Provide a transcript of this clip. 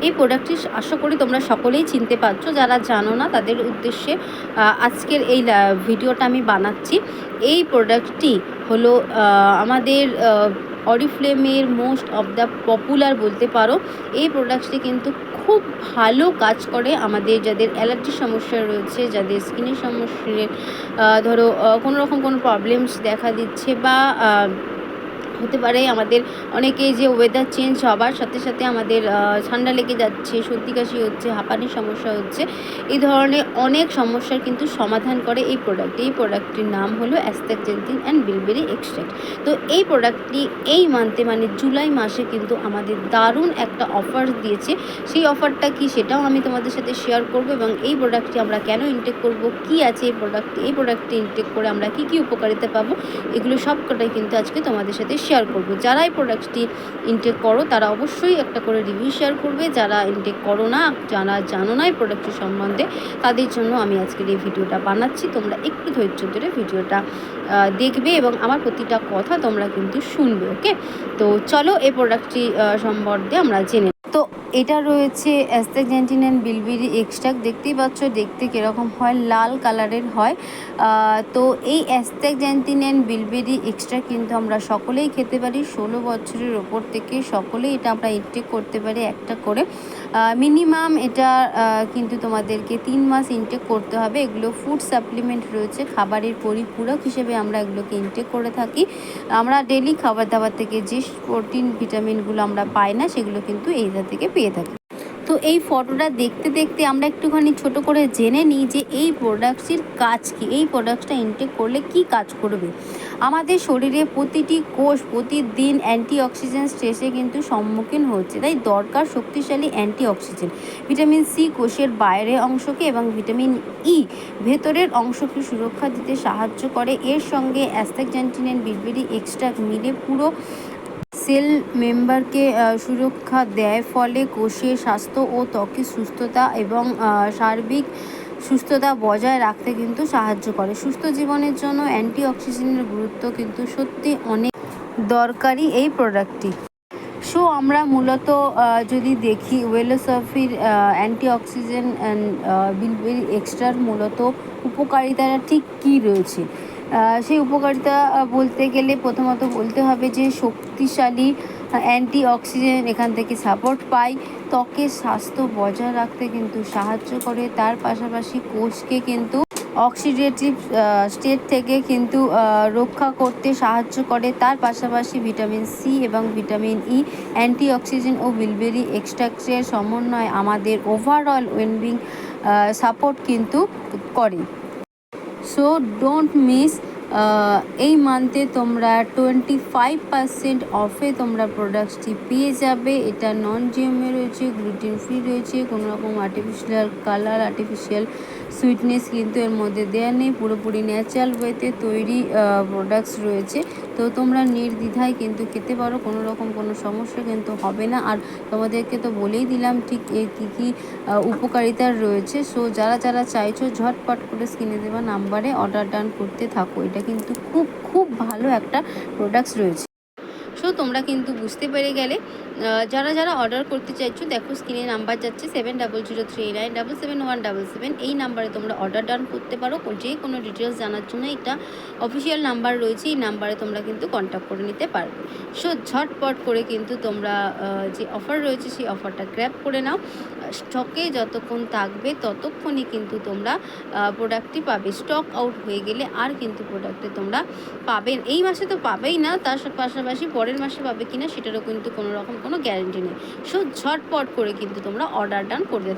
এই প্রোডাক্টটি আশা করি তোমরা সকলেই চিনতে পারছো, যারা জানো না তাদের উদ্দেশ্যে আজকের এই ভিডিওটা আমি বানাচ্ছি। এই প্রোডাক্টটি হলো আমাদের অরিফ্লেমের মোস্ট অফ দ্য পপুলার বলতে পারো। এই প্রোডাক্টটি কিন্তু খুব ভালো কাজ করে আমাদের যাদের অ্যালার্জির সমস্যা রয়েছে, যাদের স্কিনের সমস্যা, ধরো কোনো রকম কোনো প্রবলেমস দেখা দিচ্ছে বা হতে পারে আমাদের অনেকেই যে ওয়েদার চেঞ্জ হবার সাথে সাথে আমাদের ঠান্ডা লেগে যাচ্ছে, সর্দি কাশি হচ্ছে, হাঁপানির সমস্যা হচ্ছে, এই ধরনের অনেক সমস্যার কিন্তু সমাধান করে এই প্রোডাক্ট। এই প্রোডাক্টটির নাম হলো অ্যাস্টাক্সেন্থিন অ্যান্ড বিলবেরি এক্সট্র্যাক্ট। তো এই প্রোডাক্টটি এই মান্থে মানে জুলাই মাসে কিন্তু আমাদের দারুণ একটা অফার দিয়েছে। সেই অফারটা কি সেটাও আমি তোমাদের সাথে শেয়ার করব, এবং এই প্রোডাক্টটি আমরা কেন ইনটেক করব, কি আছে এই প্রোডাক্টটি ইনটেক করে আমরা কি কি উপকারিতা পাবো, এগুলো সবকটাই কিন্তু আজকে তোমাদের সাথে শেয়ার করব। যারা এই প্রোডাক্টটি ইনটেক করো তারা অবশ্যই একটা করে রিভিউ শেয়ার করবে, যারা ইনটেক করো না, যারা জানো না এই প্রোডাক্টটি সম্বন্ধে, তাদের জন্য আমি আজকের এই ভিডিওটা বানাচ্ছি। তোমরা একটু ধৈর্য ধরে ভিডিওটা দেখবে এবং আমার প্রতিটা কথা তোমরা কিন্তু শুনবে। ওকে, তো চলো এই প্রোডাক্টটি সম্বন্ধে আমরা জেনে। তো এটা রয়েছে অ্যাস্টাক্সেন্থিন অ্যান্ড বিলবেরি এক্সট্র্যাক্ট। দেখতেই পাচ্ছ দেখতে কীরকম হয়, লাল কালারের হয়। তো এই অ্যাস্টাক্সেন্থিন অ্যান্ড বিলবেরি এক্সট্র্যাক্ট কিন্তু আমরা সকলেই খেতে পারি। 16 বছরের ওপর থেকে সকলেই এটা আমরা ইনটেক করতে পারি একটা করে। মিনিমাম এটা কিন্তু তোমাদেরকে 3 মাস ইনটেক করতে হবে। এগুলো ফুড সাপ্লিমেন্ট রয়েছে, খাবারের পরিপূরক হিসেবে আমরা এগুলোকে ইনটেক করে থাকি। আমরা ডেলি খাবার দাবার থেকে যে প্রোটিন ভিটামিনগুলো আমরা পাই না সেগুলো কিন্তু এইটা থেকে পেয়ে থাকি। তো এই ফটোটা দেখতে দেখতে আমরা একটুখানি ছোট করে জেনে নিই যে এই প্রোডাক্টটির কাজ কী, এই প্রোডাক্টটা ইনটেক করলে কি কাজ করবে। আমাদের শরীরে প্রতিটি কোষ প্রতিদিন অ্যান্টিঅক্সিডেন্ট স্ট্রেসে কিন্তু সম্মুখীন হচ্ছে, তাই দরকার শক্তিশালী অ্যান্টিঅক্সিডেন্ট। ভিটামিন সি কোষের বাইরের অংশকে এবং ভিটামিন ই ভেতরের অংশকে সুরক্ষা দিতে সাহায্য করে। এর সঙ্গে অ্যাস্টাক্সেন্থিন অ্যান্ড বিলবেরি এক্সট্র্যাক্ট মিলে পুরো সেল মেম্বারকে সুরক্ষা দেয়, ফলে কোষের স্বাস্থ্য ও ত্বকের সুস্থতা এবং সার্বিক সুস্থতা বজায় রাখতে কিন্তু সাহায্য করে। সুস্থ জীবনের জন্য অ্যান্টিঅক্সিডেন্টের গুরুত্ব কিন্তু সত্যি অনেক দরকারি এই প্রোডাক্টটি। সো আমরা মূলত যদি দেখি ওয়েলোসফির অ্যান্টিঅক্সিডেন্ট অ্যান্ড বিলবেরি এক্সট্রার মূলত উপকারিতাটা ঠিক কী রয়েছে, সেই উপকারিতা বলতে গেলে প্রথমত বলতে হবে যে শক্তিশালী অ্যান্টিঅক্সিডেন্ট এখান থেকে সাপোর্ট পাই, ত্বকের স্বাস্থ্য বজায় রাখতে কিন্তু সাহায্য করে, তার পাশাপাশি কোষকে কিন্তু অক্সিডেটিভ স্টেট থেকে কিন্তু রক্ষা করতে সাহায্য করে। তার পাশাপাশি ভিটামিন সি এবং ভিটামিন ই অ্যান্টিঅক্সিডেন্ট ও বিলবেরি এক্সট্র্যাক্টের সমন্বয় আমাদের ওভারঅল ওয়েলবিং সাপোর্ট কিন্তু করে। সো ডোন্ট মিস, এই মান্থে তোমরা 25% অফে তোমরা প্রোডাক্টসটি পেয়ে যাবে। এটা নন জিএমএ রয়েছে, গ্লুটেন ফ্রি রয়েছে, কোনো রকম আর্টিফিশিয়াল কালার, আর্টিফিশিয়াল সুইটনেস কিন্তু এর মধ্যে দেওয়া নেই, পুরোপুরি ন্যাচারাল ওয়েতে তৈরি প্রোডাক্টস রয়েছে। তো তোমরা নির্দ্বিধায় কিন্তু খেতে পারো, কোনো রকম কোনো সমস্যা কিন্তু হবে না। আর তোমাদেরকে তো বলেই দিলাম ঠিক কী কী উপকারিতার রয়েছে। সো যারা যারা চাইছো ঝটপট করে স্ক্রিনে দেওয়া নাম্বারে অর্ডার ডান করতে থাকো। এটা কিন্তু খুব খুব ভালো একটা প্রোডাক্টস রয়েছে। সো তোমরা কিন্তু বুঝতে পেরে গেলে। যারা যারা অর্ডার করতে চাইছো দেখো স্ক্রিনে নাম্বার যাচ্ছে 7003977177। এই নাম্বারে তোমরা অর্ডার ডান করতে পারো। যে কোনো ডিটেলস জানার জন্য এটা অফিসিয়াল নাম্বার রয়েছে, এই নাম্বারে তোমরা কিন্তু কন্ট্যাক্ট করে নিতে পারবে। সো ঝটপট করে কিন্তু তোমরা যে অফার রয়েছে সেই অফারটা গ্র্যাব করে নাও। স্টকে যতক্ষণ থাকবে ততক্ষণই কিন্তু তোমরা প্রোডাক্টটি পাবে। স্টক আউট হয়ে গেলে আর কিন্তু প্রোডাক্টে তোমরা পাবে, এই মাসে তো পাবেই না, তার পাশাপাশি পরের মাসে পাবে কিনা সেটারও কিন্তু কোনো রকম কোনো গ্যারেন্টি নেই। সো ঝটপট করে কিন্তু তোমরা অর্ডার ডান করতে থাকো।